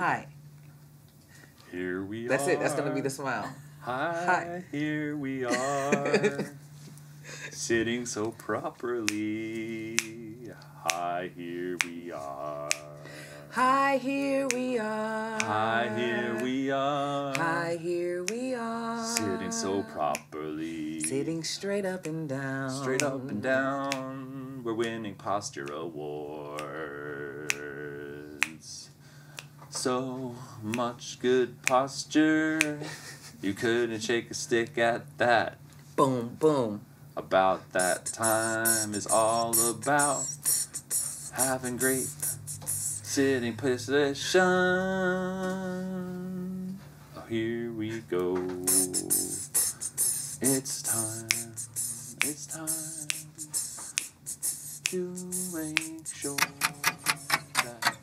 Hi. Here we That's are. it. That's going to be the smile. Hi. Here we are. Sitting so properly. Hi, here we are. Hi, here we are. Hi, here we are. Hi, here we are. Sitting so properly. Sitting straight up and down. Straight up and down. We're winning posture awards. So much good posture. You couldn't shake a stick at that. Boom, boom. About that time is all about having great sitting position. Oh, here we go. It's time to make sure that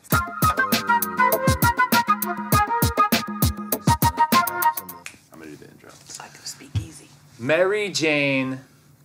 I'm gonna do the intro. It's like a speakeasy. Mary Jane,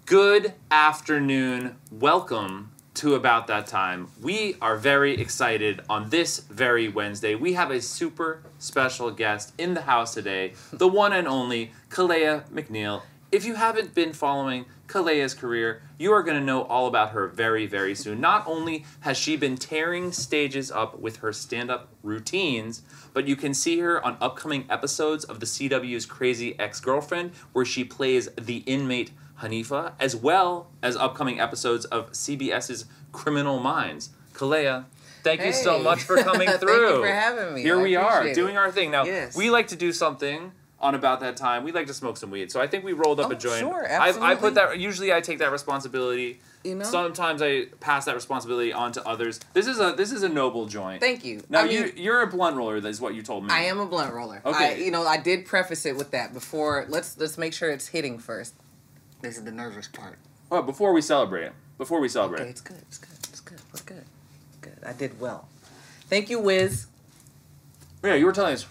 good afternoon. Welcome to About That Time. We are very excited on this very Wednesday. We have a super special guest in the house today, the one and only Kalea McNeill. If you haven't been following Kalea's career, you are going to know all about her very, very soon. Not only has she been tearing stages up with her stand-up routines, but you can see her on upcoming episodes of the CW's Crazy Ex-Girlfriend, where she plays the inmate Khalifa, as well as upcoming episodes of CBS's Criminal Minds. Kalea, thank you so much for coming through. Thank you for having me. Here we are, appreciate doing our thing. Now, Yes. we like to do something on About That Time. We like to smoke some weed. So I think we rolled up a joint. Sure, I absolutely. put that, usually I take that responsibility. You know? Sometimes I pass that responsibility on to others. This is a noble joint. Thank you. Now, I mean, you're a blunt roller, that is what you told me. I am a blunt roller. Okay. I did preface it with that before. Let's make sure it's hitting first. This is the nervous part. Well, before we celebrate. Okay, it's good. We're good. Good. I did well. Thank you, Wiz. Yeah, you were telling us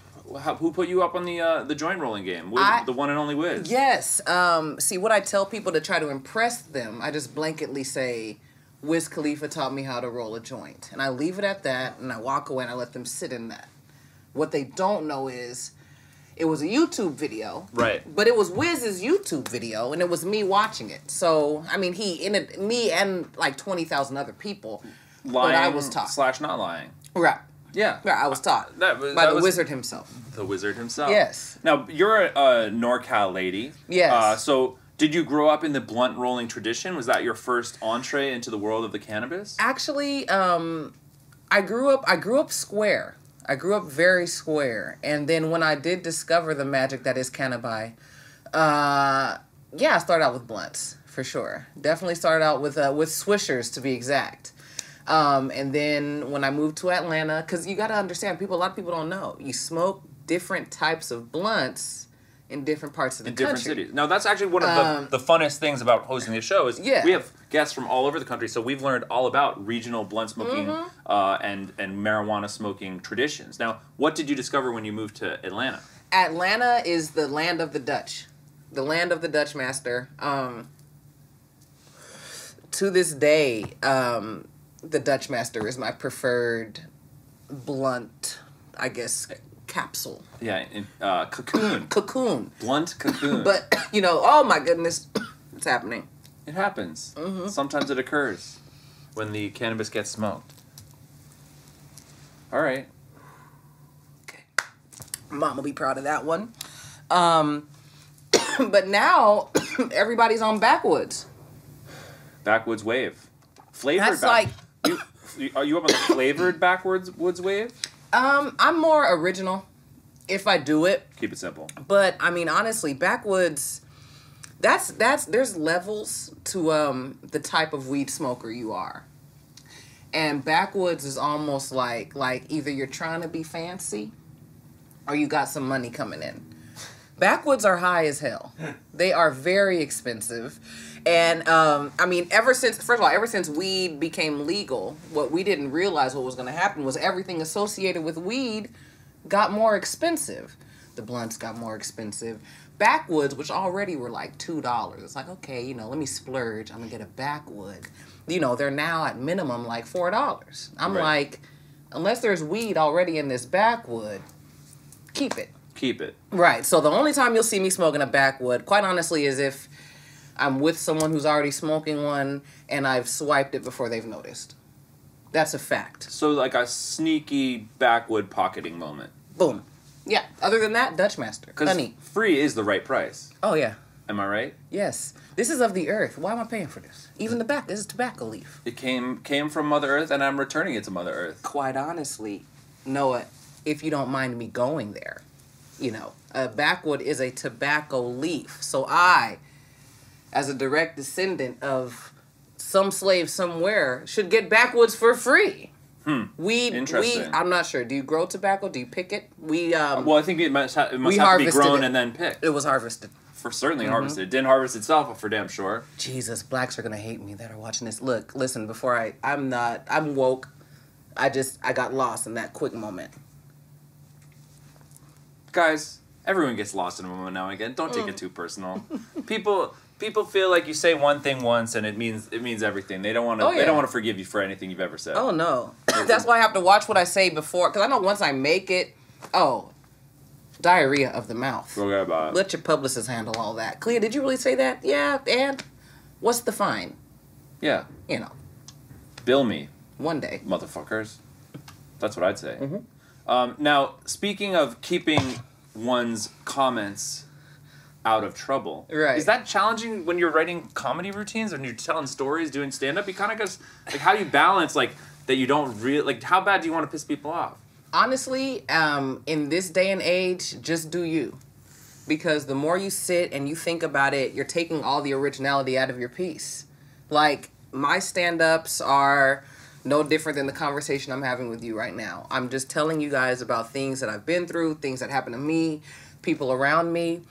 who put you up on the joint rolling game. The one and only Wiz. Yes. See, what I tell people to try to impress them, I just blanketly say, Wiz Khalifa taught me how to roll a joint. And I leave it at that, and I walk away, and I let them sit in that. What they don't know is, it was a YouTube video. Right. But it was Wiz's YouTube video, and it was me watching it. So, I mean, me and like 20,000 other people. Lying but I was taught. / not lying. Right. Yeah. Right, I was taught. That by the was wizard himself. The wizard himself. Yes. Now, you're a NorCal lady. Yes. So, did you grow up in the blunt rolling tradition? Was that your first entree into the world of the cannabis? Actually, I grew up square. I grew up very square. And then when I did discover the magic that is cannabis, I started out with blunts, for sure. Definitely started out with swishers, to be exact. And then when I moved to Atlanta, because you got to understand, a lot of people don't know, you smoke different types of blunts in different parts of the country. In different cities. Now, that's actually one of the funnest things about hosting this show is we have guests from all over the country, so we've learned all about regional blunt smoking and marijuana smoking traditions. Now, what did you discover when you moved to Atlanta? Atlanta is the land of the Dutch. The land of the Dutch master. To this day, the Dutch master is my preferred blunt, I guess, capsule. Yeah, cocoon. Cocoon. Blunt cocoon. But, oh my goodness, it's happening. It happens. Sometimes it occurs when the cannabis gets smoked. All right. Okay. Mom will be proud of that one. But now, everybody's on backwoods. Backwoods wave. Flavored That's like... Are you up on the flavored backwoods wave? I'm more original if I do it. Keep it simple. But I mean, honestly, backwoods, there's levels to the type of weed smoker you are. And backwoods is almost like either you're trying to be fancy or you got some money coming in. Backwoods are high as hell. They are very expensive. And, I mean, ever since weed became legal, what we didn't realize what was going to happen was everything associated with weed got more expensive. The blunts got more expensive. Backwoods, which already were like $2. It's like, okay, let me splurge. I'm going to get a backwood. They're now at minimum like $4. I'm like, unless there's weed already in this backwood, keep it. Keep it. Right. So the only time you'll see me smoking a backwood, quite honestly, is if I'm with someone who's already smoking one and I've swiped it before they've noticed. That's a fact. So like a sneaky backwood pocketing moment. Boom. Yeah. Other than that, Dutch Master. Because free is the right price. Oh, yeah. Am I right? Yes. This is of the earth. Why am I paying for this? Even the back, this is tobacco leaf. It came from Mother Earth, and I'm returning it to Mother Earth. Quite honestly, Noah, if you don't mind me going there, you know, a backwood is a tobacco leaf. So I, as a direct descendant of some slave somewhere, should get backwoods for free. Interesting. I'm not sure. Do you grow tobacco? Do you pick it? Well, I think it must have to be grown and then picked. It was harvested. Certainly harvested. It didn't harvest itself, for damn sure. Jesus, blacks are gonna hate me that are watching this. Look, listen, I'm woke. I got lost in that quick moment. Guys, everyone gets lost in a moment now and again. Don't take it too personal. People feel like you say one thing once and it means everything. They don't want to. They don't want to forgive you for anything you've ever said. Oh no, that's why I have to watch what I say before, because I know once I make it, diarrhea of the mouth. Forget about it. Let your publicist handle all that. Kalea, did you really say that? Yeah, and what's the fine? Yeah. You know. Bill me. One day. Motherfuckers. That's what I'd say. Now, speaking of keeping one's comments out of trouble. Right. Is that challenging when you're writing comedy routines, when you're telling stories, doing stand-up? You kind of gotta, like, how do you balance, like, that you don't really, like, how bad do you want to piss people off? Honestly, in this day and age, just do you. Because the more you sit and you think about it, you're taking all the originality out of your piece. Like, my stand-ups are no different than the conversation I'm having with you right now. I'm just telling you guys about things that I've been through, things that happened to me, people around me.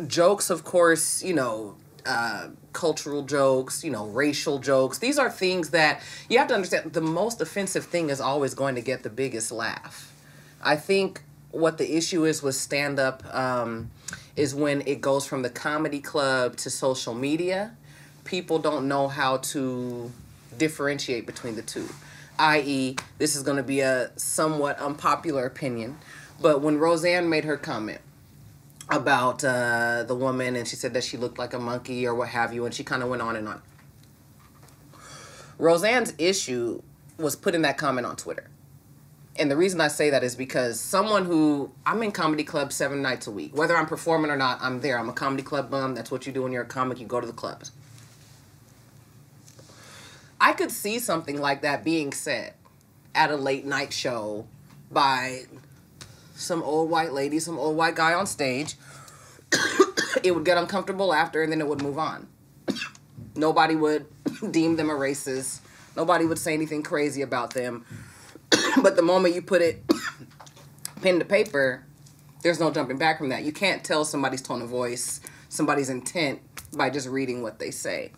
Jokes, of course, you know, cultural jokes, you know, racial jokes. These are things that you have to understand. The most offensive thing is always going to get the biggest laugh. I think what the issue is with stand-up is when it goes from the comedy club to social media. People don't know how to differentiate between the two. I.e., this is going to be a somewhat unpopular opinion, but when Roseanne made her comment about the woman, and she said that she looked like a monkey or what have you, and she kind of went on and on. Roseanne's issue was putting that comment on Twitter. And the reason I say that is because I'm in comedy clubs 7 nights a week. Whether I'm performing or not, I'm there. I'm a comedy club bum. That's what you do when you're a comic. You go to the clubs. I could see something like that being said at a late night show by some old white lady, some old white guy on stage. It would get uncomfortable after, and then it would move on. Nobody would deem them a racist. Nobody would say anything crazy about them. But the moment you put it pen to paper, there's no jumping back from that. You can't tell somebody's tone of voice, somebody's intent by just reading what they say.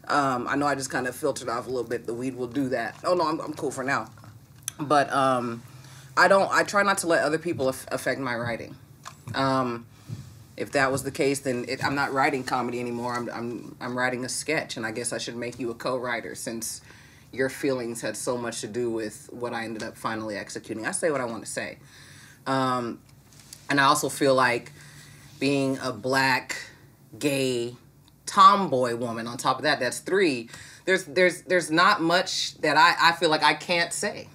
I know I just kind of filtered off a little bit. The weed will do that. Oh no, I'm cool for now. But I try not to let other people affect my writing. If that was the case, then I'm not writing comedy anymore. I'm writing a sketch, and I guess I should make you a co-writer since your feelings had so much to do with what I ended up finally executing. I say what I want to say. And I also feel like being a black, gay, tomboy woman, on top of that, that's 3, there's not much that I feel like I can't say.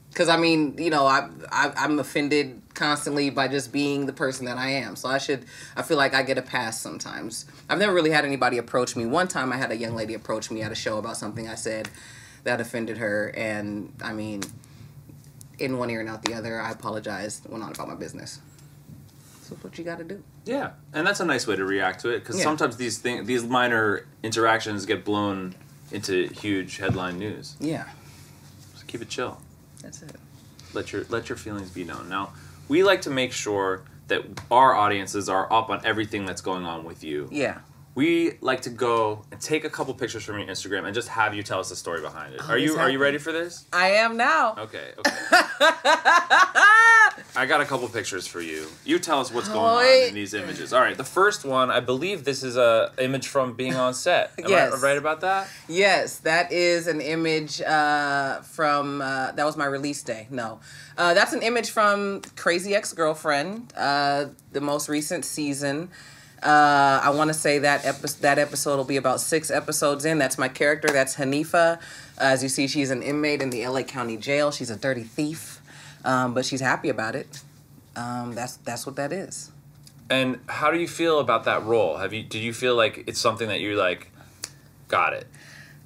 Because, I mean, you know, I'm offended constantly by just being the person that I am. So I feel like I get a pass sometimes. I've never really had anybody approach me. One time I had a young lady approach me at a show about something I said that offended her. And, I mean, in one ear and out the other, I apologized, went on about my business. That's what you got to do. Yeah, and that's a nice way to react to it, because sometimes these minor interactions get blown into huge headline news. Yeah. Just keep it chill. That's it. Let your feelings be known. Now, we like to make sure that our audiences are up on everything that's going on with you. Yeah. We like to go and take a couple pictures from your Instagram and just have you tell us the story behind it. Are you ready for this? I am now. Okay. I got a couple pictures for you. You tell us what's going on in these images. All right, the first one, I believe this is a image from being on set. Am I right about that? Yes, that is an image from, that was my release day. No. That's an image from Crazy Ex-Girlfriend, the most recent season. I want to say that episode will be about 6 episodes in. That's my character. That's Khalifa. As you see, she's an inmate in the LA County Jail. She's a dirty thief, but she's happy about it. That's what that is. And how do you feel about that role? Did you feel like it's something that you like got it?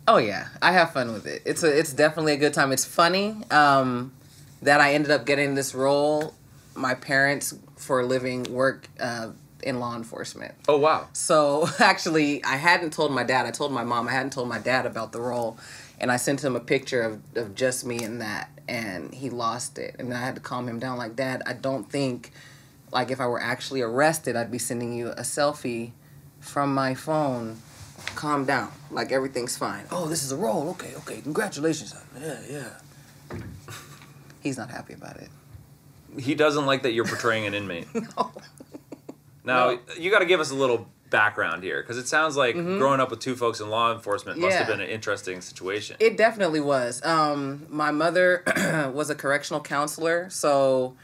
Oh yeah, I have fun with it. It's definitely a good time. It's funny that I ended up getting this role. My parents, for a living, work in law enforcement. Oh wow. So actually, I hadn't told my dad. I told my mom. I hadn't told my dad about the role. And I sent him a picture of just me in that, and he lost it. And I had to calm him down, like, Dad, I don't think, like, if I were actually arrested, I'd be sending you a selfie from my phone. Calm down. Like, everything's fine. Oh, this is a role. Okay. Congratulations. Yeah. He's not happy about it. He doesn't like that you're portraying an inmate. No. Now, you got to give us a little background here, because it sounds like growing up with two folks in law enforcement must have been an interesting situation. It definitely was. My mother was a correctional counselor, so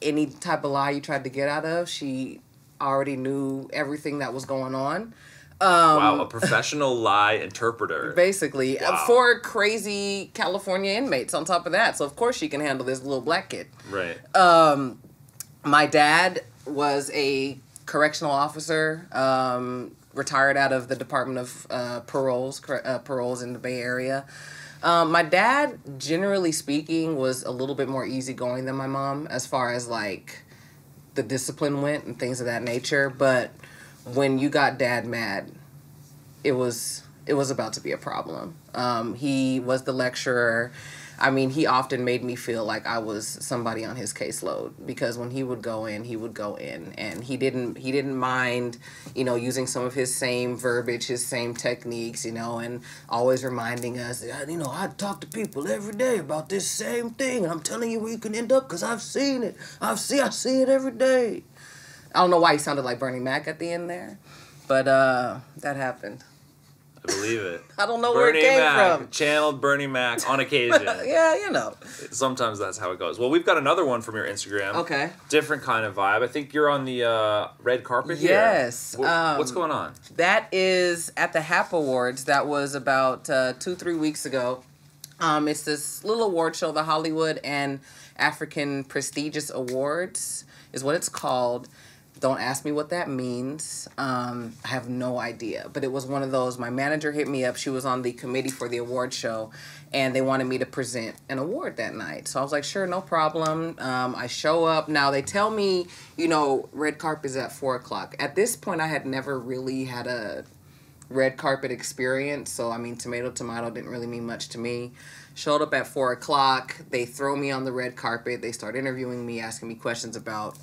any type of lie you tried to get out of, she already knew everything that was going on. Wow, a professional lie interpreter. Basically, wow. For crazy California inmates on top of that. So, of course, she can handle this little black kid. Right. My dad was a correctional officer, retired out of the Department of Paroles in the Bay Area. My dad, generally speaking, was a little bit more easygoing than my mom as far as, like, the discipline went and things of that nature. But when you got Dad mad, it was about to be a problem. He was the lecturer. I mean, he often made me feel like I was somebody on his caseload, because when he would go in, and he didn't mind, using some of his same verbiage, his same techniques, and always reminding us, I talk to people every day about this same thing, and I'm telling you where you can end up because I've seen it. I see it every day. I don't know why he sounded like Bernie Mac at the end there, but that happened. I believe it. I don't know where it came from. Channeled Bernie Mac on occasion. Yeah, Sometimes that's how it goes. Well, we've got another one from your Instagram. Okay. Different kind of vibe. I think you're on the red carpet here. Yes. What's going on? That is at the HAP Awards. That was about 2-3 weeks ago. It's this little award show, the Hollywood and African Prestigious Awards is what it's called. Don't ask me what that means. I have no idea. But it was one of those, my manager hit me up. She was on the committee for the award show, and they wanted me to present an award that night. So I was like, sure, no problem. I show up. Now, they tell me, red carpet is at 4 o'clock. At this point, I had never really had a red carpet experience. So, I mean, tomato didn't really mean much to me. Showed up at 4 o'clock. They throw me on the red carpet. They start interviewing me, asking me questions about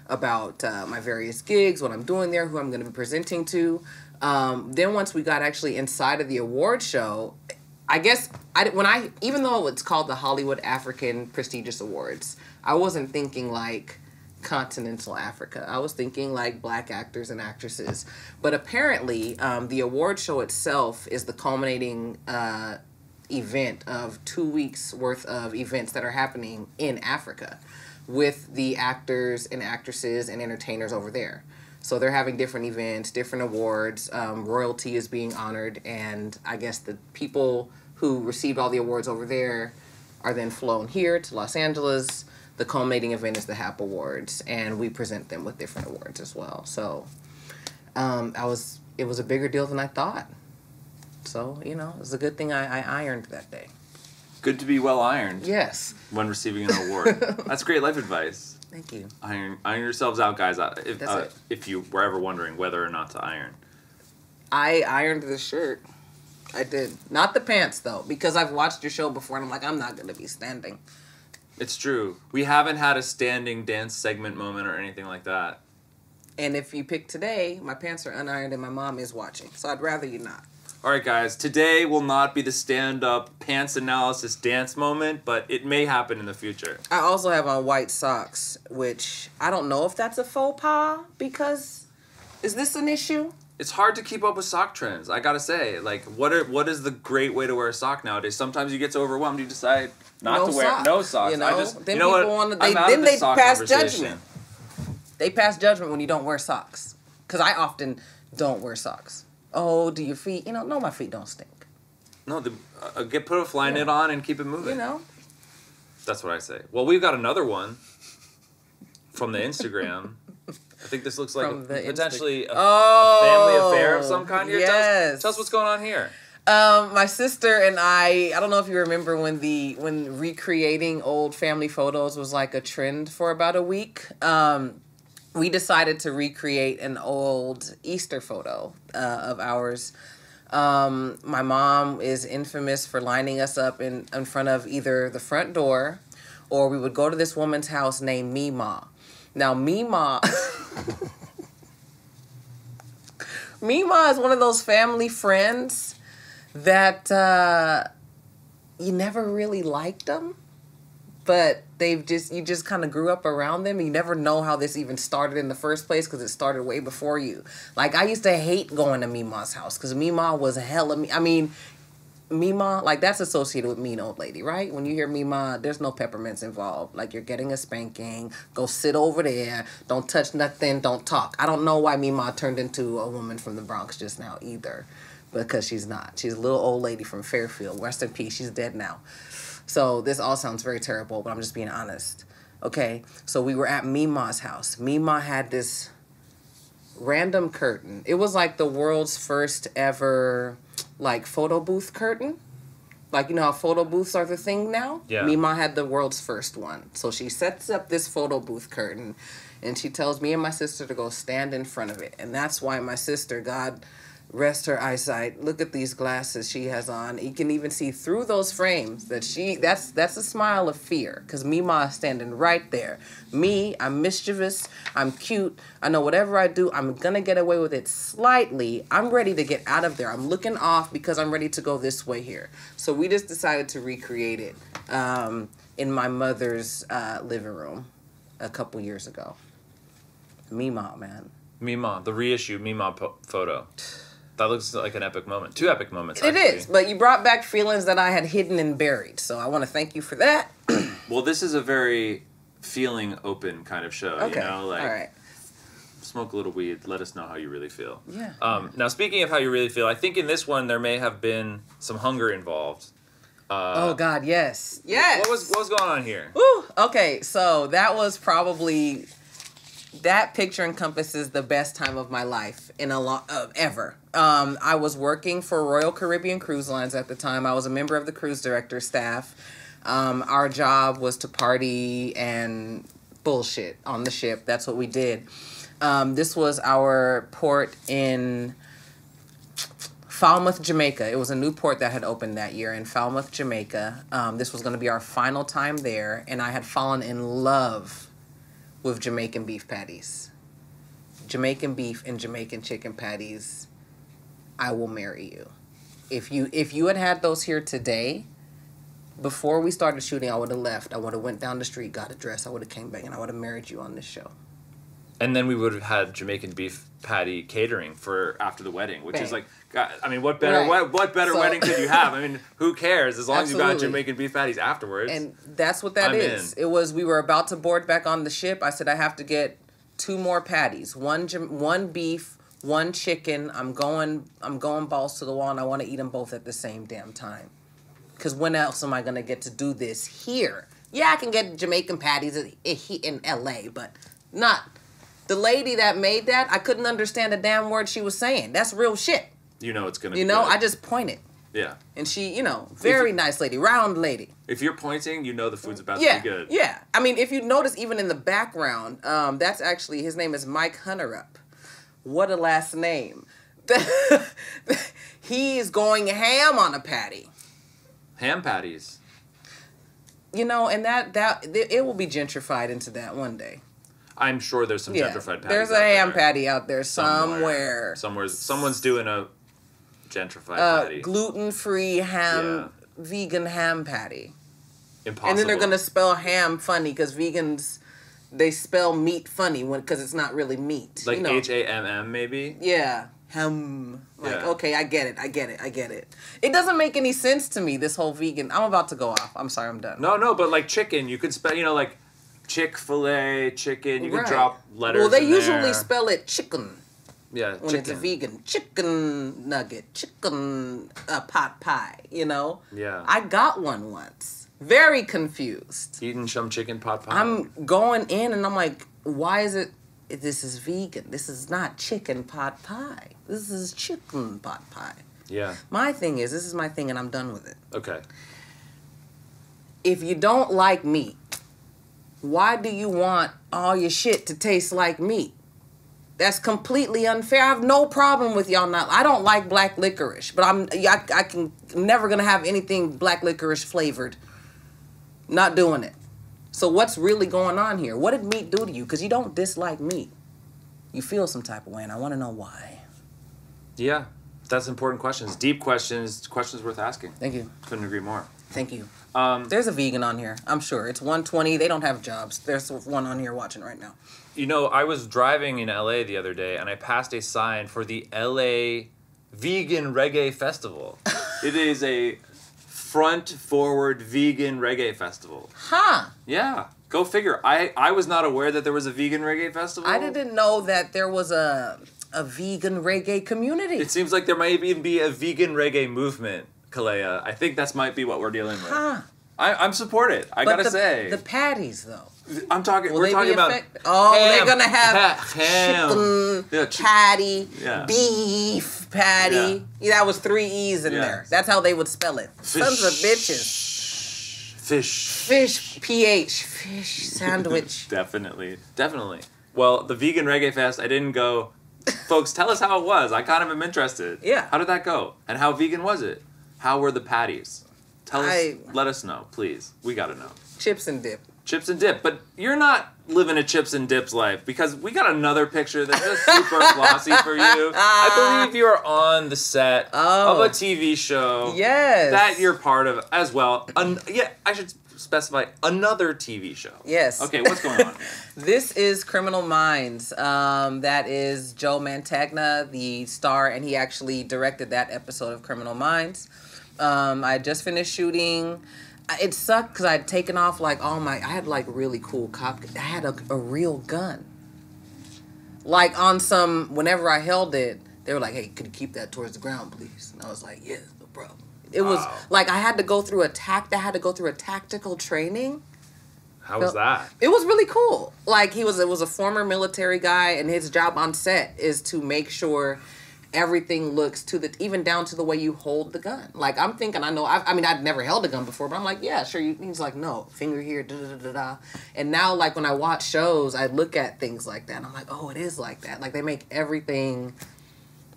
my various gigs, what I'm doing there, who I'm going to be presenting to. Then once we got actually inside of the award show, I guess even though it's called the Hollywood African Prestigious Awards, I wasn't thinking like continental Africa. I was thinking like black actors and actresses. But apparently, the award show itself is the culminating event of 2 weeks worth of events that are happening in Africa with the actors and actresses and entertainers over there. So they're having different events, different awards, royalty is being honored, and I guess the people who received all the awards over there are then flown here to Los Angeles. The culminating event is the HAP Awards, and we present them with different awards as well. So it was a bigger deal than I thought. So, it was a good thing I ironed that day. Good to be well ironed. Yes. When receiving an award. That's great life advice. Thank you. Iron yourselves out, guys. If you were ever wondering whether or not to iron. I ironed the shirt. I did. Not the pants, though, because I've watched your show before, and I'm like, I'm not going to be standing. It's true. We haven't had a standing dance segment moment or anything like that. And if you pick today, my pants are unironed, and my mom is watching, so I'd rather you not. All right, guys. Today will not be the stand-up pants analysis dance moment, but it may happen in the future. I also have on white socks, which I don't know if that's a faux pas, because is this an issue? It's hard to keep up with sock trends. I gotta say, like, what is the great way to wear a sock nowadays? Sometimes you get so overwhelmed, you decide not to wear no socks. You know, I just, then you know what? Then they pass judgment. They pass judgment when you don't wear socks. Because I often don't wear socks. Oh, do your feet? You know, no, my feet don't stink. No, put a fly knit on and keep it moving. You know. That's what I say. Well, we've got another one from the Instagram. I think this looks like potentially a family affair of some kind here. Yes. Tell us what's going on here. My sister and I don't know if you remember when recreating old family photos was like a trend for about a week. We decided to recreate an old Easter photo of ours. My mom is infamous for lining us up in front of either the front door, or we would go to this woman's house named Mima. Now, Mima... Mima is one of those family friends that you never really liked them, but you just kind of grew up around them. You never know how this even started in the first place because it started way before you. Like, I used to hate going to Mima's house because Mima was Mima, like, that's associated with mean old lady, right? When you hear Mima, there's no peppermints involved. Like, you're getting a spanking. Go sit over there. Don't touch nothing. Don't talk. I don't know why Mima turned into a woman from the Bronx just now either, because she's not. She's a little old lady from Fairfield. Rest in peace. She's dead now. So this all sounds very terrible, but I'm just being honest. Okay, so we were at Mima's house. Mima had this random curtain. It was like the world's first ever, like, photo booth curtain. Like, you know how photo booths are the thing now? Yeah. Mima had the world's first one. So she sets up this photo booth curtain, and she tells me and my sister to go stand in front of it. And that's why my sister, God rest her eyesight, look at these glasses she has on. You can even see through those frames that that's a smile of fear, because Mima is standing right there. Me, I'm mischievous, I'm cute, I know whatever I do, I'm gonna get away with it slightly. I'm ready to get out of there. I'm looking off because I'm ready to go this way here. So we just decided to recreate it in my mother's living room a couple years ago. Mima, man. Mima, the reissue Mima photo. That looks like an epic moment. 2 epic moments, actually. It is, but you brought back feelings that I had hidden and buried, so I want to thank you for that. Well, this is a very feeling open kind of show, okay. You know? Like, all right. Smoke a little weed, let us know how you really feel. Yeah. Now, speaking of how you really feel, I think in this one there may have been some hunger involved. Oh, God, yes. Yes! What was going on here? Woo! Okay, so that was probably... That picture encompasses the best time of my life in a lot ever. I was working for Royal Caribbean Cruise Lines at the time. I was a member of the cruise director staff. Our job was to party and bullshit on the ship. That's what we did. This was our port in Falmouth, Jamaica. It was a new port that had opened that year in Falmouth, Jamaica. This was going to be our final time there, and I had fallen in love with Jamaican beef patties. Jamaican beef and Jamaican chicken patties. I will marry you. If you had those here today, before we started shooting, I would have left. I would have went down the street, got a dress, I would have came back, and I would have married you on this show. And then we would have had Jamaican beef patty catering for after the wedding, which Bang. is like, God, I mean, what better wedding could you have? I mean, who cares as long as you got Jamaican beef patties afterwards. And that's what that is. It was, we were about to board back on the ship. I said I have to get 2 more patties, one beef, 1 chicken. I'm going balls to the wall, and I want to eat them both at the same damn time. Because when else am I gonna get to do this here? Yeah, I can get Jamaican patties in LA, but not. The lady that made that, I couldn't understand a damn word she was saying. That's real shit. You know it's going to be You know, good. I just pointed. Yeah. And she, very nice lady, round lady. If you're pointing, you know the food's about to be good. Yeah. I mean, if you notice, even in the background, that's actually, his name is Mike Hunterup. What a last name. He's going ham on a patty. Ham patties. And that it will be gentrified into that one day. I'm sure there's some gentrified patties. There's a ham patty out there somewhere. Someone's doing a gentrified patty. Gluten-free ham, vegan ham patty. Impossible. And then they're gonna spell ham funny because vegans, they spell meat funny because it's not really meat. Like HAMM maybe. Yeah, ham. Like okay, I get it. It doesn't make any sense to me. This whole vegan. I'm about to go off. I'm sorry. I'm done. No, but like chicken, you could spell like Chick-fil-A chicken. You could drop letters. Well, they in usually there. spell it chicken. Yeah, when it's a vegan chicken nugget, chicken pot pie. Yeah. I got one once. Very confused. Eating some chicken pot pie. I'm going in and I'm like, why is it? This is vegan. This is not chicken pot pie. This is chicken pot pie. Yeah. My thing is, this is my thing and I'm done with it. Okay. If you don't like meat, why do you want all your shit to taste like meat? That's completely unfair. I have no problem with y'all not. I don't like black licorice, but I'm never gonna have anything black licorice flavored. Not doing it. So what's really going on here? What did meat do to you? Because you don't dislike meat. You feel some type of way, and I want to know why. Yeah, that's important questions. Deep questions. Questions worth asking. Thank you. Couldn't agree more. Thank you. There's a vegan on here. I'm sure. It's 1:20. They don't have jobs. There's one on here watching right now. I was driving in LA the other day and I passed a sign for the LA Vegan Reggae Festival. It is a front-forward vegan reggae festival. Huh. Yeah. Go figure. I was not aware that there was a vegan reggae festival. I didn't know that there was a vegan reggae community. It seems like there might even be a vegan reggae movement, Kalea. I think that might be what we're dealing with. Huh. I'm supported. I gotta say. The patties, though. I'm talking. Will we're talking about. ham, they're gonna have chicken patty, beef patty. Yeah, that was 3 E's in there. That's how they would spell it. Sons of bitches. Fish. PH. Fish sandwich. Definitely. Well, the vegan reggae fest. I didn't go. Folks, tell us how it was. I kind of am interested. Yeah. How did that go? And how vegan was it? How were the patties? Tell us. Let us know, please. We gotta know. Chips and dip. Chips and dip, but you're not living a chips and dips life because we got another picture that's just super glossy for you. I believe you are on the set of a TV show. Yes. That you're part of as well. I should specify another TV show. Yes. Okay, what's going on here? This is Criminal Minds. That is Joe Mantegna, the star, and he actually directed that episode of Criminal Minds. I just finished shooting. It sucked because I'd taken off I had really cool I had a real gun. Whenever I held it, they were like, hey, could you keep that towards the ground, please? And I was like, yeah, no problem. It was I had to go through a tactical training. How was that? It was really cool. It was a former military guy, and his job on set is to make sure everything looks even down to the way you hold the gun. I'm thinking, I'd never held a gun before, but I'm like, yeah, sure. He's like, no, finger here, da da da da. And now, when I watch shows, I look at things like that, and I'm like, oh, it is like that. They make everything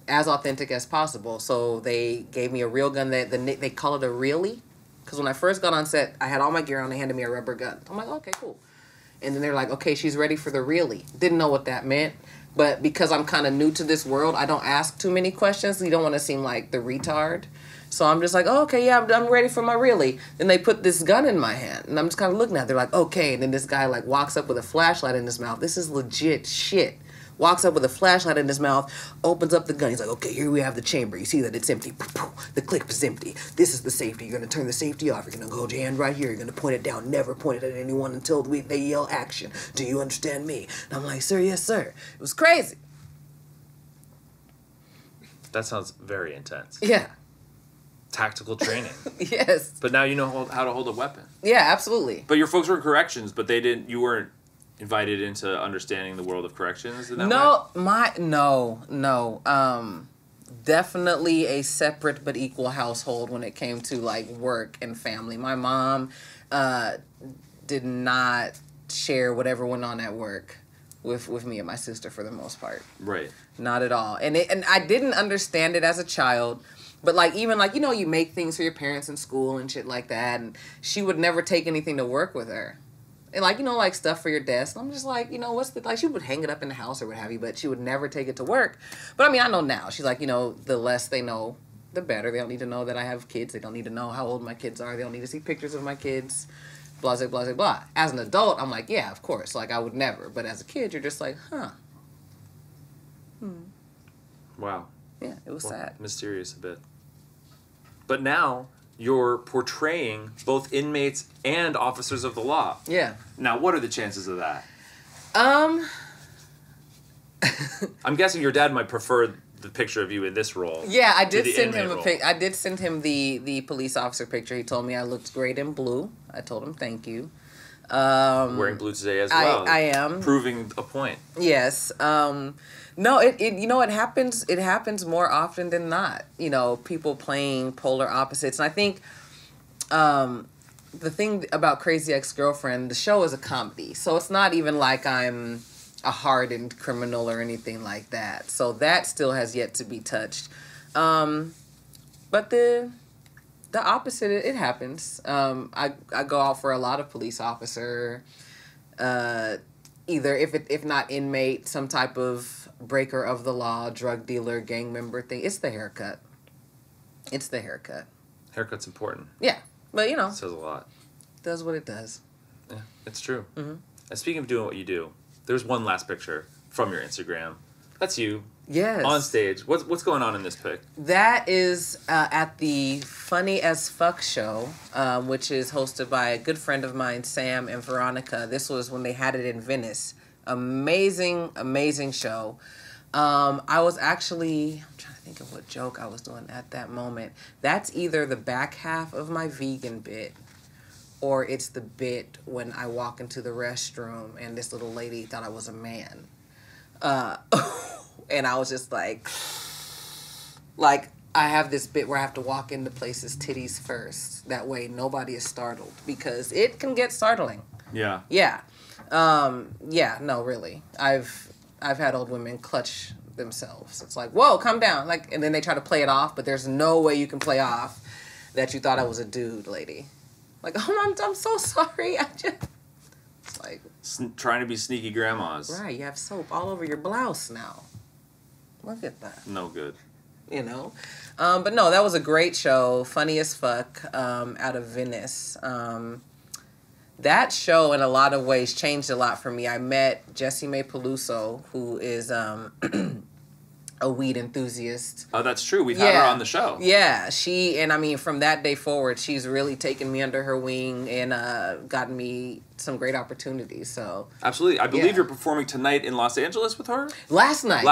as authentic as possible. So they gave me a real gun. They call it a really, because when I first got on set, I had all my gear on. They handed me a rubber gun. I'm like, okay, cool. And then they're like, okay, she's ready for the really. Didn't know what that meant. But because I'm kind of new to this world, I don't ask too many questions. You don't want to seem like the retard. So I'm just like, oh, okay, yeah, I'm ready for my really. Then they put this gun in my hand. And I'm just kind of looking at it. They're like, okay. And then this guy walks up with a flashlight in his mouth. This is legit shit. Walks up with a flashlight in his mouth, opens up the gun. He's like, okay, here we have the chamber. You see that it's empty. The clip is empty. This is the safety. You're going to turn the safety off. You're going to hold your hand right here. You're going to point it down. Never point it at anyone until they yell action. Do you understand me? And I'm like, sir, yes, sir. It was crazy. That sounds very intense. Yeah. Tactical training. Yes. But now you know how to hold a weapon. Yeah, absolutely. But your folks were in corrections, but you weren't invited into understanding the world of corrections in that way? No. Definitely a separate but equal household when it came to work and family. My mom did not share whatever went on at work with me and my sister for the most part. Right. Not at all. And I didn't understand it as a child. But even you make things for your parents in school and shit like that, and she would never take anything to work with her. And stuff for your desk. I'm just what's she would hang it up in the house or what have you, but she would never take it to work. But I know now. She's the less they know, the better. They don't need to know that I have kids. They don't need to know how old my kids are. They don't need to see pictures of my kids. Blah, blah, blah, blah. As an adult, I'm like, yeah, of course. Like, I would never. But as a kid, you're just like, huh. Wow. Yeah, it was sad. Mysterious a bit. But now you're portraying both inmates and officers of the law. Yeah. Now, what are the chances of that? I'm guessing your dad might prefer the picture of you in this role. Yeah, I did send him a pic. I did send him the police officer picture. He told me I looked great in blue. I told him thank you. Wearing blue today as well. I am proving a point. Yes. No, it it happens. It happens more often than not. You know, people playing polar opposites, and I think the thing about Crazy Ex-Girlfriend, the show is a comedy, so it's not even like I'm a hardened criminal or anything like that. So that still has yet to be touched. But the opposite, it happens. I go out for a lot of police officer, either if not inmate, some type of breaker of the law, drug dealer, gang member thing. It's the haircut. It's the haircut. Haircut's important. Yeah, but you know, It says a lot. Does what it does. Yeah, it's true. Mm-hmm. And speaking of doing what you do, there's one last picture from your Instagram. That's you. Yes. On stage. What's going on in this pic? That is at the Funny as Fuck show, which is hosted by a good friend of mine, Sam and Veronica. This was when they had it in Venice. Amazing, amazing show. I was actually, I'm trying to think of what joke I was doing at that moment. That's either the back half of my vegan bit, or it's the bit when I walk into the restroom and this little lady thought I was a man. And I was just like I have this bit where I have to walk into places titties first. That way nobody is startled, because it can get startling. Yeah. Yeah. Yeah, no, really. I've had old women clutch themselves. It's like, whoa, calm down. Like, and then they try to play it off, but there's no way you can play off that you thought I was a dude, lady. Like, oh, I'm so sorry. I just, it's like, Trying to be sneaky grandmas. right, you have soap all over your blouse now. Look at that. No good. You know? But no, that was a great show. Funny as fuck, out of Venice. That show, in a lot of ways, changed a lot for me. I met Jessie Mae Peluso, who is a weed enthusiast. Oh, that's true. We've had her on the show. Yeah, from that day forward, she's really taken me under her wing and gotten me some great opportunities. So absolutely, I believe you're performing tonight in Los Angeles with her. Last night.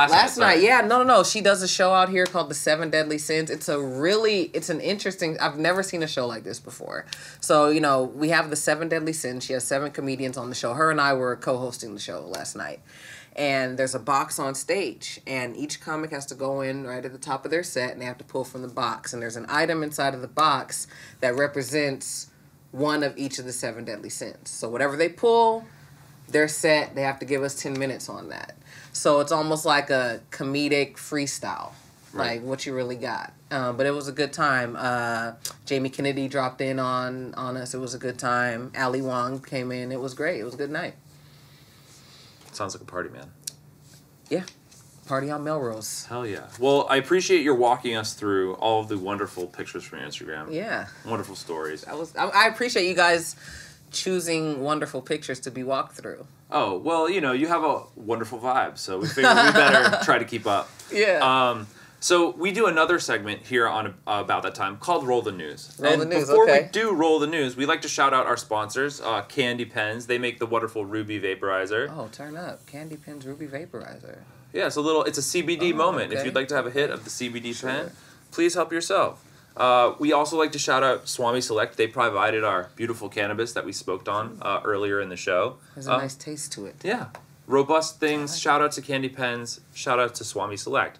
Yeah, no. She does a show out here called The 7 Deadly Sins. It's an interesting. I've never seen a show like this before. So we have The 7 Deadly Sins. She has 7 comedians on the show. Her and I were co-hosting the show last night. And there's a box on stage, and each comic has to go in right at the top of their set, and they have to pull from the box. And there's an item inside of the box that represents one of each of the 7 deadly sins. So whatever they pull, their set, they have to give us 10 minutes on that. So it's almost like a comedic freestyle, right. Like what you really got. But it was a good time. Jamie Kennedy dropped in on us. It was a good time. Ali Wong came in. It was great. It was a good night. Sounds like a party, man. Yeah. Party on Melrose. Hell yeah. Well, I appreciate your walking us through all of the wonderful pictures from your Instagram. Yeah. Wonderful stories. I appreciate you guys choosing wonderful pictures to be walked through. Oh, well, you have a wonderful vibe, so we figured we better try to keep up. Yeah. So we do another segment here on About That Time called Roll the News. Roll the News, before we do Roll the News, we like to shout out our sponsors, Candy Pens. They make the wonderful Ruby Vaporizer. Oh, turn up. Candy Pens Ruby Vaporizer. Yeah, it's a CBD moment. Okay. If you'd like to have a hit of the CBD pen, please help yourself. We also like to shout out Swami Select. They provided our beautiful cannabis that we smoked on earlier in the show. There's a nice taste to it. Yeah. Robust things. Shout out to Candy Pens. Shout out to Swami Select.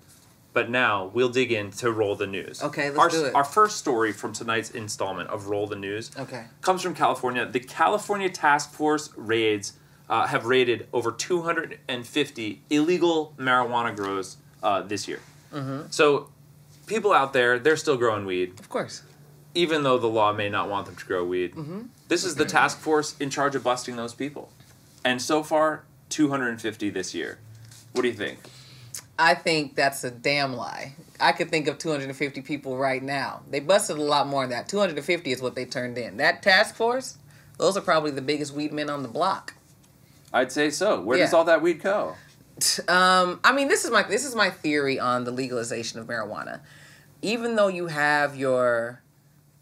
But now we'll dig in to Roll the News. Okay, let's do it. Our first story from tonight's installment of Roll the News comes from California. The California Task Force raids have raided over 250 illegal marijuana grows this year. Mm-hmm. So people out there, they're still growing weed. Of course. Even though the law may not want them to grow weed. Mm-hmm. This is the task force in charge of busting those people. And so far, 250 this year. What do you think? I think that's a damn lie. I could think of 250 people right now. They busted a lot more than that. 250 is what they turned in. That task force, those are probably the biggest weed men on the block. I'd say so. Where does all that weed go? I mean, this is my theory on the legalization of marijuana. Even though you have your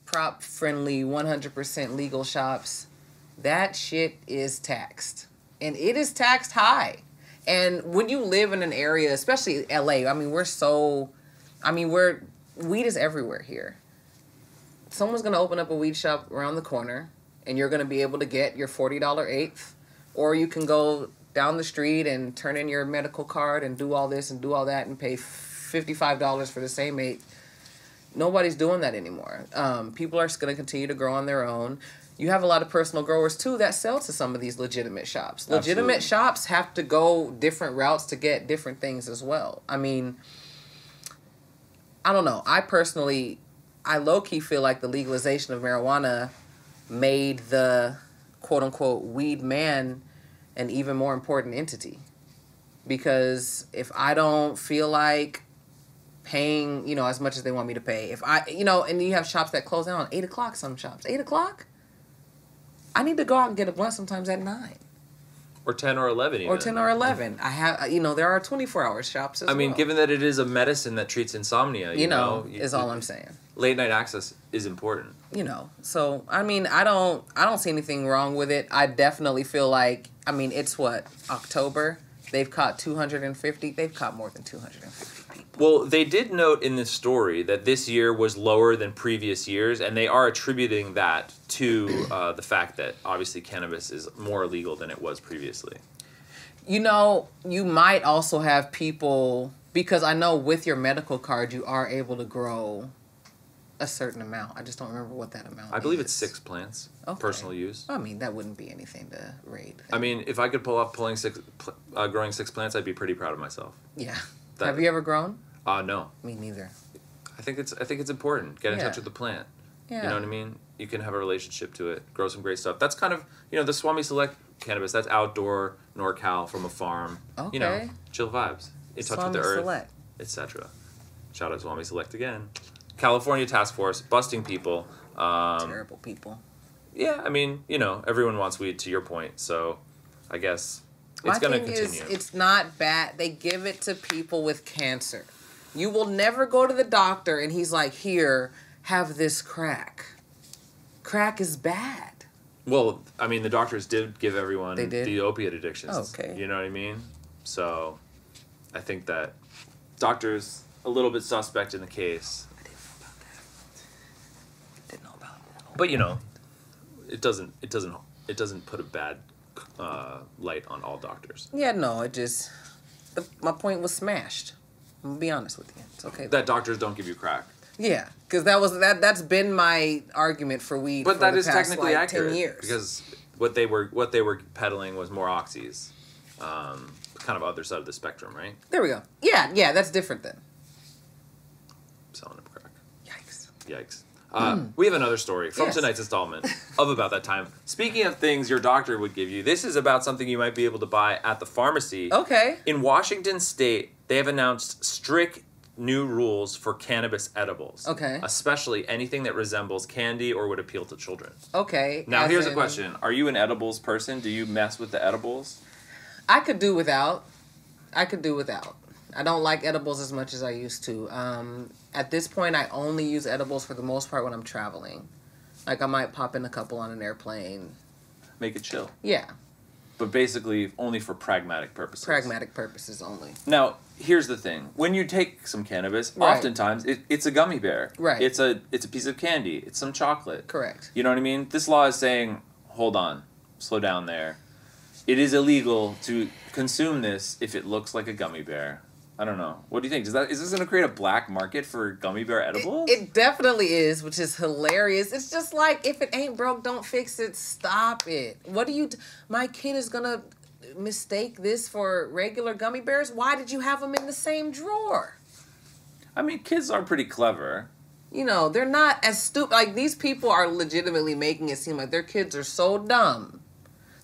prop-friendly 100% legal shops, that shit is taxed. And it is taxed high. And when you live in an area, especially LA, I mean, weed is everywhere here. Someone's going to open up a weed shop around the corner, and you're going to be able to get your $40 eighth, or you can go down the street and turn in your medical card and do all this and do all that and pay $55 for the same eighth. Nobody's doing that anymore. People are going to continue to grow on their own. You have a lot of personal growers, too, that sell to some of these legitimate shops. Legitimate shops have to go different routes to get different things as well. I mean, I don't know. I low-key feel like the legalization of marijuana made the quote-unquote weed man an even more important entity. Because if I don't feel like paying, as much as they want me to pay, and you have shops that close down at 8 o'clock, some shops. 8 o'clock? I need to go out and get a blunt sometimes at 9. Or 10 or 11 even. Or 10 or 11. I have, there are 24-hour shops as well. I mean, given that it is a medicine that treats insomnia, is all I'm saying. Late night access is important. So, I mean, I don't see anything wrong with it. I definitely feel like, it's October? They've caught 250. They've caught more than 250 people. Well, they did note in this story that this year was lower than previous years, and they are attributing that to the fact that obviously cannabis is more illegal than it was previously. You might also have people, because I know with your medical card you are able to grow a certain amount. I just don't remember what that amount is. I believe it's 6 plants, personal use. I mean, that wouldn't be anything to raid. I mean, if I could pull off growing 6 plants, I'd be pretty proud of myself. Yeah. Have you ever grown? No. Me neither. I think it's important. Get in touch with the plant. Yeah. You know what I mean? You can have a relationship to it. Grow some great stuff. That's kind of, the Swami Select cannabis. That's outdoor, NorCal, from a farm. Okay. Chill vibes. In touch with the earth, etc. Shout out Swami Select again. California Task Force, busting people. Terrible people. Yeah, I mean, everyone wants weed, to your point. So, I guess it's going to continue. It's not bad. They give it to people with cancer. You will never go to the doctor and he's like, here, have this crack. Crack is bad. Well, I mean, the doctors did give everyone the opiate addictions. Okay. You know what I mean? So, I think that doctors a little bit suspect in the case. I didn't know about that. But it doesn't put a bad light on all doctors. Yeah, no, my point was smashed. I'm gonna be honest with you. It's okay. That doctors don't give you crack. Yeah, because that's been my argument for weed. But for that the is past, technically accurate 10 years. because what they were peddling was more oxys, kind of other side of the spectrum, right? There we go. Yeah, that's different then. Selling them crack. Yikes. We have another story from tonight's installment of About That Time. Speaking of things your doctor would give you, this is about something you might be able to buy at the pharmacy. Okay. In Washington State, they have announced strict new rules for cannabis edibles. Okay. Especially anything that resembles candy or would appeal to children. Okay. Now, here's a question. Are you an edibles person? Do you mess with the edibles? I could do without. I don't like edibles as much as I used to. At this point, I only use edibles for the most part when I'm traveling. Like, I might pop in a couple on an airplane. Make it chill. Yeah. But basically, only for pragmatic purposes. Pragmatic purposes only. Now, here's the thing. When you take some cannabis, oftentimes, it's a gummy bear. Right. It's a piece of candy. It's some chocolate. Correct. You know what I mean? This law is saying, hold on, slow down there. It is illegal to consume this if it looks like a gummy bear. I don't know. What do you think? Is this going to create a black market for gummy bear edibles? It definitely is, which is hilarious. It's just like, if it ain't broke, don't fix it. Stop it. What do you... My kid is going to mistake this for regular gummy bears? Why did you have them in the same drawer? I mean, kids are pretty clever. They're not as stupid. Like, these people are legitimately making it seem like their kids are so dumb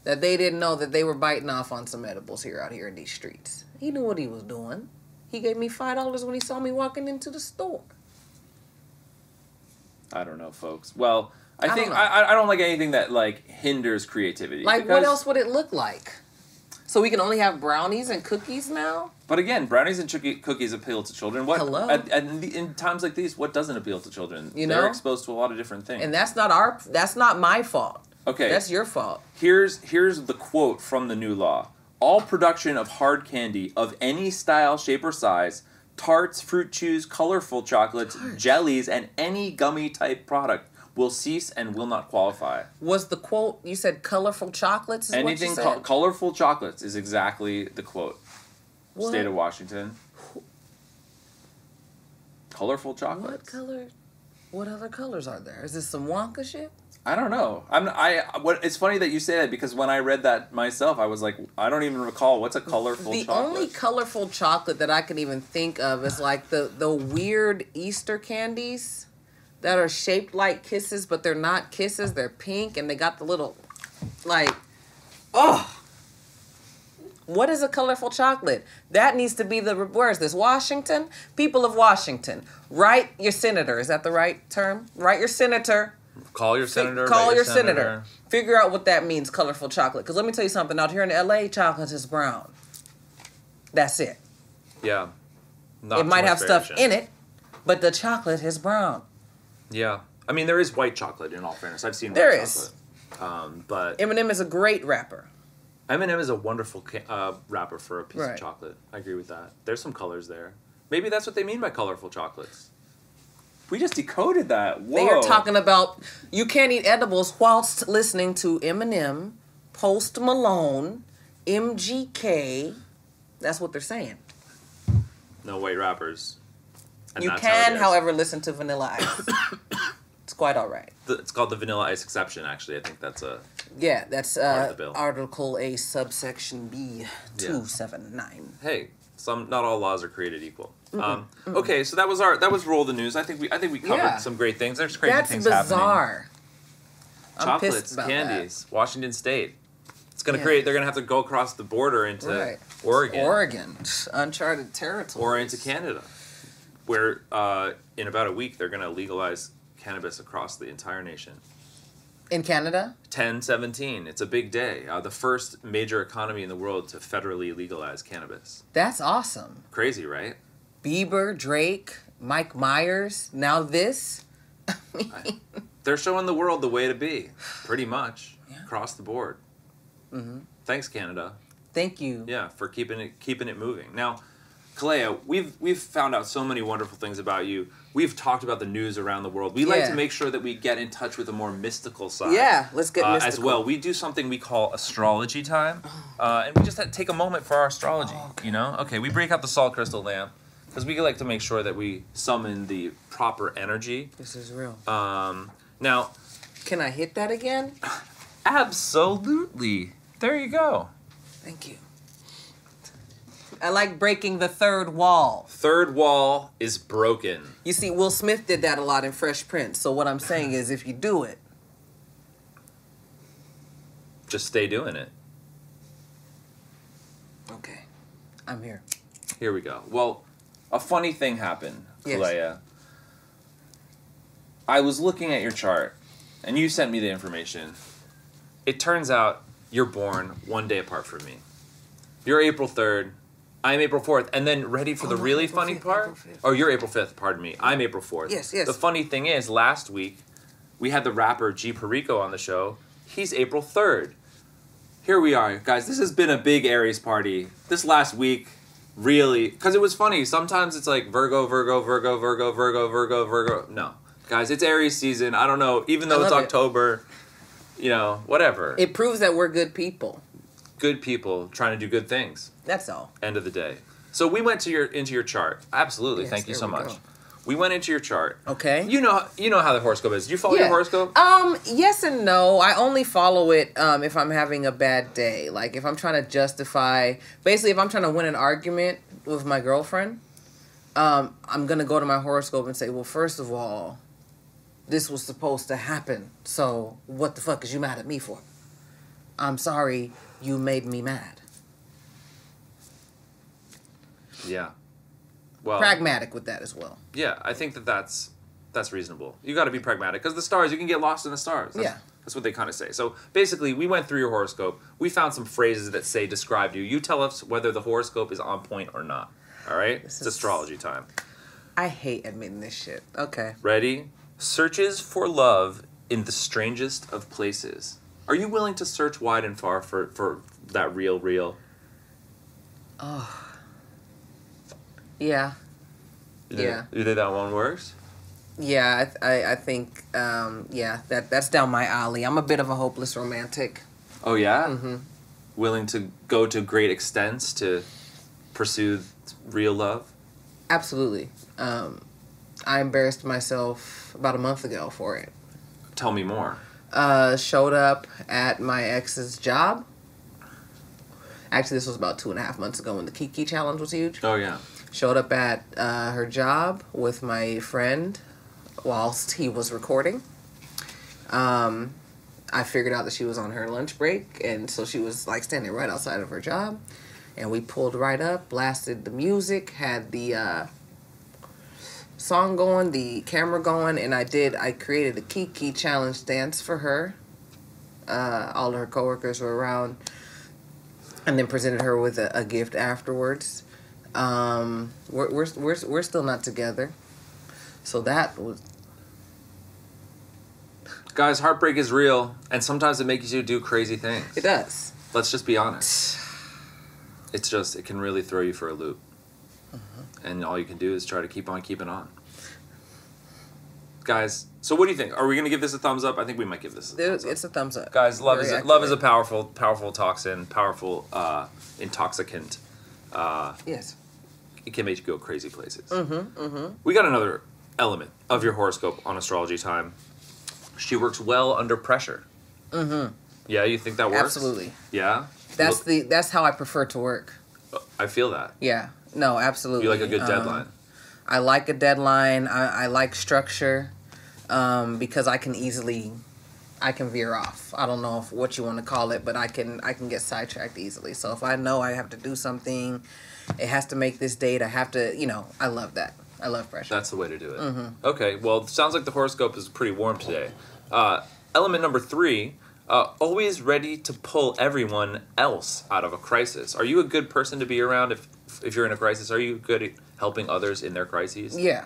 that they didn't know that they were biting off on some edibles out here in these streets. He knew what he was doing. He gave me $5 when he saw me walking into the store. I don't know, folks. Well, I think I don't like anything that like hinders creativity. Like, what else would it look like? So we can only have brownies and cookies now? But again, brownies and cookies appeal to children. What? Hello. In times like these, what doesn't appeal to children? You know? They're exposed to a lot of different things. And that's not my fault. Okay. That's your fault. Here's the quote from the new law. All production of hard candy of any style, shape, or size, tarts, fruit chews, colorful chocolates, jellies, and any gummy type product will cease and will not qualify. Was the quote, you said colorful chocolates? Is Anything what you said? Colorful chocolates is exactly the quote. What? State of Washington. Colorful chocolates. What other colors are there? Is this some Wonka shit? I don't know. It's funny that you say that because when I read that myself, I was like, I don't even recall what's a colorful chocolate. The only colorful chocolate that I can even think of is like the weird Easter candies that are shaped like kisses, but they're not kisses. They're pink and they got the little, like, oh. What is a colorful chocolate? That needs to be where is this? Washington? People of Washington, write your senator. Is that the right term? Write your senator. Call your senator. Call your senator. Figure out what that means, colorful chocolate. Because let me tell you something. Out here in L.A., chocolate is brown. That's it. Yeah. It might have stuff in it, but the chocolate is brown. Yeah. I mean, there is white chocolate, in all fairness. I've seen there white is. Chocolate. But M&M is a great rapper. M&M is a wonderful wrapper for a piece of chocolate. I agree with that. There's some colors there. Maybe that's what they mean by colorful chocolates. We just decoded that. Whoa. They are talking about you can't eat edibles whilst listening to Eminem, Post Malone, MGK. That's what they're saying. No white rappers. And you can, however, listen to Vanilla Ice. It's quite all right. It's called the Vanilla Ice exception, actually. I think that's a... Yeah, that's part of the bill. Article A, subsection B, 279. Hey, not all laws are created equal. Okay, so that was roll the news. I think we covered some great things. There's crazy things happening. That's bizarre. Chocolates, candies, that. Washington State. It's gonna create. They're gonna have to go across the border into Oregon, uncharted territory, or into Canada, where in about a week they're gonna legalize cannabis across the entire nation. In Canada? 10/17. It's a big day. The first major economy in the world to federally legalize cannabis. That's awesome. Crazy, right? Bieber, Drake, Mike Myers, now this. They're showing the world the way to be, pretty much, across the board. Mm-hmm. Thanks, Canada. Thank you. Yeah, for keeping it moving. Now, Kalea, we've found out so many wonderful things about you. We've talked about the news around the world. We like to make sure that we get in touch with a more mystical side. Yeah, let's get mystical. As well. We do something we call astrology time. And we just had to take a moment for our astrology, you know? Okay, we break out the salt crystal lamp because we like to make sure that we summon the proper energy. This is real. Now... Can I hit that again? Absolutely. There you go. Thank you. I like breaking the third wall. Third wall is broken. You see, Will Smith did that a lot in Fresh Prince. So what I'm saying is, if you do it, just stay doing it. Okay, I'm here. Here we go. Well, a funny thing happened, Kalea. Yes. I was looking at your chart, and you sent me the information. It turns out you're born one day apart from me. You're April 3rd. I'm April 4th. And then ready for the really funny part? Oh, you're April 5th, pardon me. I'm April 4th. Yes. The funny thing is, last week, we had the rapper G Perico on the show. He's April 3rd. Here we are, guys. This has been a big Aries party. This last week, really, because it was funny. Sometimes it's like Virgo, Virgo, Virgo, Virgo, Virgo, Virgo, Virgo. No. Guys, it's Aries season. I don't know. Even though it's October, you know, whatever. It proves that we're good people. Good people trying to do good things. That's all. End of the day. So we went into your chart. Absolutely. Yes, thank you so much. Go. We went into your chart. Okay. You know how the horoscope is. Do you follow your horoscope? Yes and no. I only follow it if I'm having a bad day. Like if I'm trying to justify, basically if I'm trying to win an argument with my girlfriend, I'm going to go to my horoscope and say, well, first of all, this was supposed to happen. So what the fuck is you mad at me for? I'm sorry you made me mad. Yeah. Well, pragmatic with that as well. Yeah, I think that's reasonable. You got to be pragmatic because the stars, you can get lost in the stars. That's what they kind of say. So basically, we went through your horoscope. We found some phrases that say describe you. You tell us whether the horoscope is on point or not. All right? It's astrology time. I hate admitting this shit. Okay. Ready? Searches for love in the strangest of places. Are you willing to search wide and far for that real? Oh. Yeah. You think that one works? Yeah, I think, that's down my alley. I'm a bit of a hopeless romantic. Oh, yeah? Mm-hmm. Willing to go to great extents to pursue real love? Absolutely. I embarrassed myself about a month ago for it. Tell me more. Showed up at my ex's job. Actually, this was about 2.5 months ago when the Kiki challenge was huge. Oh, yeah. Showed up at her job with my friend whilst he was recording. I figured out that she was on her lunch break, and so she was like standing right outside of her job. And we pulled right up, blasted the music, had the song going, the camera going, and I created a Kiki challenge dance for her. All of her coworkers were around, and then presented her with a gift afterwards. We're still not together, so that was. Guys, heartbreak is real, and sometimes it makes you do crazy things. It does. Let's just be honest. It can really throw you for a loop. Mm-hmm. And all you can do is try to keep on keeping on. Guys, so what do you think? Are we going to give this a thumbs up? I think we might give this a thumbs up. It's a thumbs up. Guys, love is a powerful toxin, powerful intoxicant. Yes. It can make you go crazy places. Mm-hmm, mm-hmm. We got another element of your horoscope on Astrology Time. She works well under pressure. Mm-hmm. Yeah, you think that works? Absolutely. Yeah? That's how I prefer to work. I feel that. Yeah. No, absolutely. You like a good deadline. I like a deadline. I like structure because I can veer off. I don't know what you want to call it, but I can get sidetracked easily. So if I know I have to do something, it has to make this date. I have to, I love that. I love pressure. That's the way to do it. Mm-hmm. Okay, well, it sounds like the horoscope is pretty warm today. Element number 3, always ready to pull everyone else out of a crisis. Are you a good person to be around if you're in a crisis? Are you good at helping others in their crises? Yeah,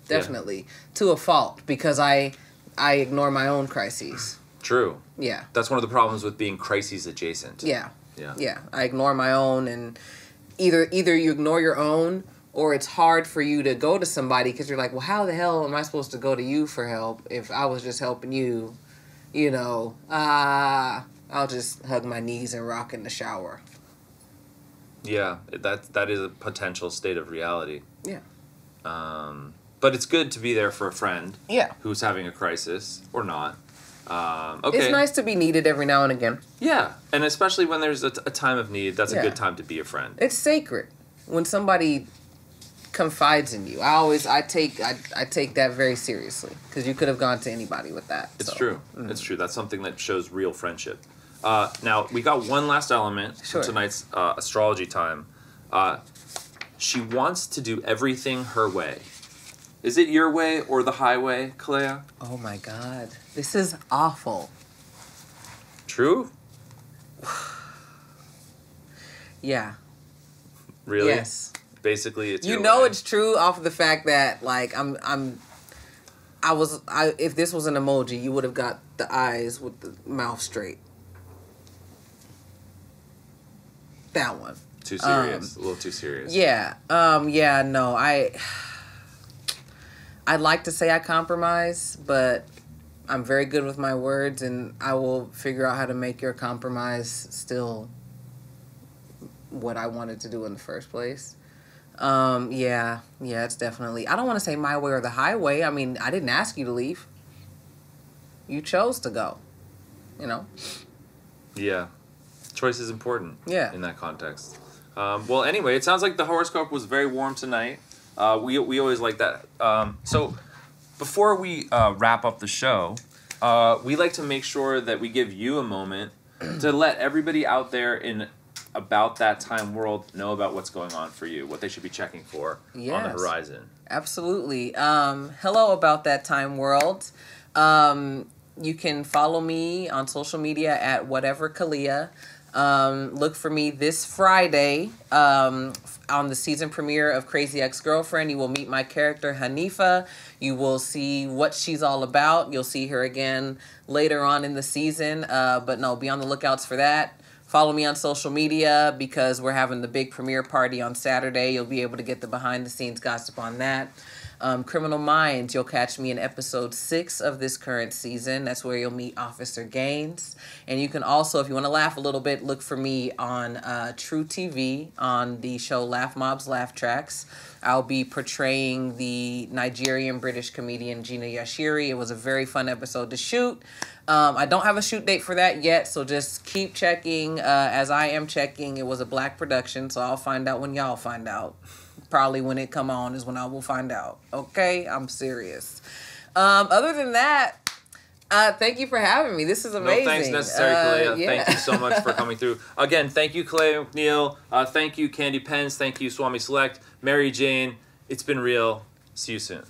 definitely. Yeah. To a fault, because I ignore my own crises. True. Yeah. That's one of the problems with being crises adjacent. Yeah. Yeah. Yeah. I ignore my own, and either you ignore your own, or it's hard for you to go to somebody because you're like, well, how the hell am I supposed to go to you for help if I was just helping you? I'll just hug my knees and rock in the shower. Yeah, that is a potential state of reality. Yeah. But it's good to be there for a friend. Yeah. Who's having a crisis or not. Okay. It's nice to be needed every now and again. Yeah, and especially when there's a time of need, that's a good time to be a friend. It's sacred when somebody confides in you. I take that very seriously because you could have gone to anybody with that. It's true. Mm-hmm. It's true. That's something that shows real friendship. Now we got one last element for tonight's Astrology Time. She wants to do everything her way. Is it your way or the highway, Kalea? Oh my God, this is awful. True? Yeah. Really? Yes. Basically, it's your way. It's true off of the fact that like if this was an emoji, you would have got the eyes with the mouth straight. That one. Too serious. A little too serious. Yeah. No. I'd like to say I compromise, but I'm very good with my words, and I will figure out how to make your compromise still what I wanted to do in the first place. Yeah, it's definitely. I don't want to say my way or the highway. I mean, I didn't ask you to leave. You chose to go. Yeah, choice is important. Yeah. In that context. Well, anyway, it sounds like the horoscope was very warm tonight. We always like that. So before we wrap up the show, we like to make sure that we give you a moment to let everybody out there in About That Time world know about what's going on for you, what they should be checking for on the horizon? Absolutely. Hello, About That Time world. You can follow me on social media at whatever Kalea. Look for me this Friday on the season premiere of Crazy Ex-Girlfriend. You will meet my character Khalifa. You will see what she's all about. You'll see her again later on in the season. But no, be on the lookouts for that. Follow me on social media because we're having the big premiere party on Saturday. You'll be able to get the behind-the-scenes gossip on that. Criminal Minds, you'll catch me in episode 6 of this current season. That's where you'll meet Officer Gaines. And you can also, if you want to laugh a little bit, look for me on True TV on the show Laugh Mob's Laugh Tracks. I'll be portraying the Nigerian-British comedian Gina Yashiri. It was a very fun episode to shoot. I don't have a shoot date for that yet, so just keep checking as I am checking. It was a black production, so I'll find out when y'all find out. Probably when it come on is when I will find out. Okay? I'm serious. Other than that, thank you for having me. This is amazing. No thanks necessary, Kalea. Thank you so much for coming through. Again, thank you, Kalea McNeill. Thank you, Candy Pens. Thank you, Swami Select. Mary Jane. It's been real. See you soon.